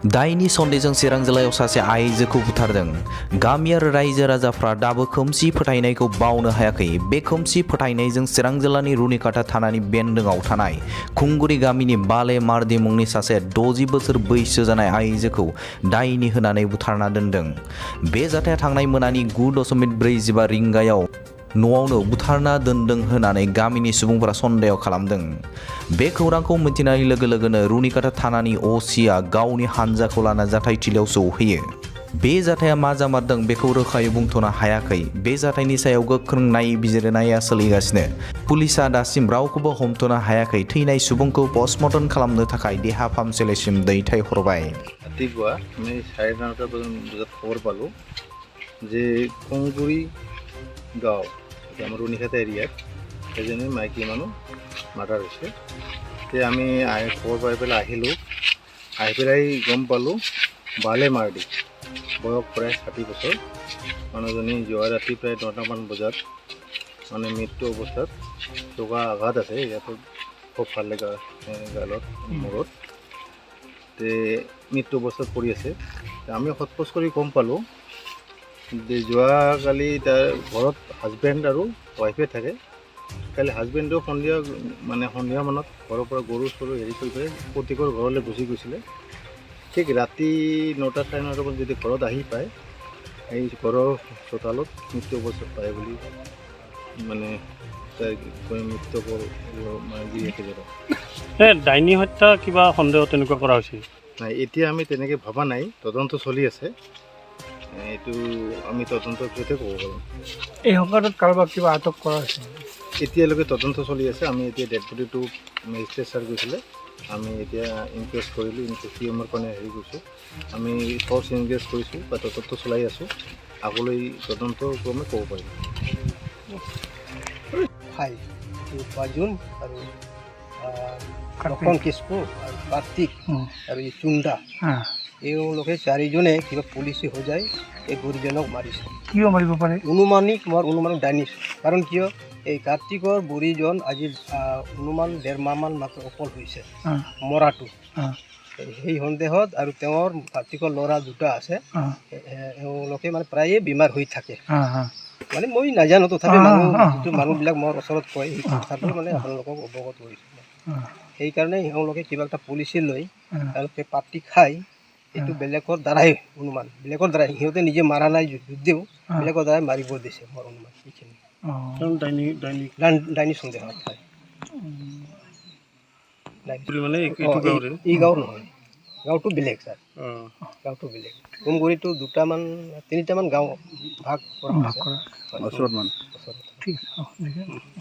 दायनि सन्देहजों चिरां जिल्लायाव सासे आइजोखौ बुथारदों। गामि आरो रायजो राजाफ्रा दाबो खोमसि फोथायनायखौ बावनो हायाखै। बे खोमसि फोथायनायजों चिरां जिल्लानि रुनिकाटा थानानि बेन्दोंआव थानाय खुंगुरि गामिनि बाले मार्दि मुंनि सासे 60 बोसोर बैसो जानाय आइजोखौ दायनि होनानै बुथारना दोनदों। बे जाथाया थांनाय मोनानि 9:45 रिंगायाव न'आवनो बुथारना दोनदों होननानै गामिनि सुबुंफोरा सन्देह खालामदों। बे खौरांखौ मिथिनाय लोगो लोगोनो रुनिकाटा थानानि असिआ गावनि हानजाखौ लाना जाथायथिलियाव सौहैयो। बे जाथाया मा जामारदों बेखौ रोखायै बुंथ'नो हायाखै। बे जाथायनि सायाव गोख्रों नायबिजिरनाया सोलिगासिनो। पुलिसआ दासिम रावखौबो हमथ'नो हायाखै। थैनाय सुबुंखौ पस्टमर्टम खालामनो थाखाय देहा फाहामसालिसिम दैथायहरबाय। रातिपुৱা আমি 9:30 বজাত খবৰ পালোঁ যে খুংগুৰি গাঁও আমাৰ ৰুনিকাটা এৰিয়াত এজনী মাইকী মানুহ মাৰ্ডাৰ হৈছে। আমি খবৰ পাই পেলাই আহিলোঁ। আহি পেলাই গম পালোঁ বালে মাৰ্ডি বয়স প্ৰায় 60 বছৰ মানুহজনী যোৱা ৰাতি প্ৰায় 9টামান বজাত মানে মৃত্যু অৱস্থাত চৌকা আঘাত আছে। ইয়াতো খুব ভাল লগা গালত মূৰত মৃত্যু অৱস্থাত পৰি আছে। আমি সোধপোছ কৰি গম পালোঁ যে যোৱাকালি তাৰ ঘৰত হাজবেণ্ড আৰু ৱাইফে থাকে। কালি হাজবেণ্ডেও সন্ধিয়া মানত ঘৰৰ পৰা গৰু চৰু হেৰি কৰি পেলাই প্ৰত্যেকৰ ঘৰলৈ গুচি গৈছিলে। ঠিক ৰাতি 9টা 9:30 বজাত যদি ঘৰত আহি পায় এই ঘৰৰ চোতালত মৃত্যু অৱস্থাত পায় বুলি মানে মৃত্যু ডাইনী হত্যা কিবা সন্দেহ তেনেকুৱা কৰা হৈছিল নাই। এতিয়া আমি তেনেকৈ ভবা নাই, তদন্ত চলি আছে। এইটো আমি তদন্তৰ পিছতে ক'ব পাৰোঁ। এই সংঘাতত কাৰোবাক কিবা আটক কৰা হৈছে? এতিয়ালৈকে তদন্ত চলি আছে। আমি এতিয়া ডেড বডিটো মেজিষ্ট্ৰেট ছাৰ গৈছিলে। আমি এতিয়া ইনকুৱেষ্ট কৰিলোঁ, ইনকুৱেষ্টৰ কাৰণে হেৰি কৰিছোঁ। আমি ফৰ্চ ইনগেজ কৰিছোঁ বা তদন্ত চলাই আছোঁ। আগলৈ তদন্তৰ ক্ৰমে ক'ব পাৰিম। বাজুন আৰু লক্ষণ কিস্কু আৰু কাৰ্তিক আৰু এই চুন্দা এওঁলোকে চাৰিজনে কিবা পুলিচে হৈ যায় এই বুঢ়ীজনক মাৰিছে। কিয় মাৰিব পাৰে? অনুমানিক দানিছ। কাৰণ কিয় এই কাৰ্তিকৰ বুঢ়ীজন আজি অনুমান 1.5 মাহমান মাত্ৰ অকল হৈছে মৰাটো। সেই সন্দেহত আৰু তেওঁৰ কাৰ্তিকৰ ল'ৰা দুটা আছে, এওঁলোকে মানে প্ৰায়ে বেমাৰ হৈ থাকে। মানে মই নাজানো, তথাপি মানুহবিলাক মোৰ ওচৰত কয় সেই কথাটো মানে আপোনালোকক অৱগত কৰিছোঁ। সেইকাৰণে এওঁলোকে কিবা এটা পলিচি লৈ তেওঁলোকে পাতি খাই এইটো বেলেগৰ দ্বাৰাই অনুমান, বেলেগৰ দ্বাৰাই সিহঁতে নিজে মাৰা নাই যদিও বেলেগৰ দ্বাৰাই মাৰিব দিছে মোৰ অনুমান। সেইখিনি ডাইনী সন্দেহ হয়। এই গাঁও নহয়, গাঁওটো বেলেগ ছাৰ। গাঁওটো বেলেগ। খুংগুৰিটো 2-3টামান গাঁও ভাগ কৰা হৈছে।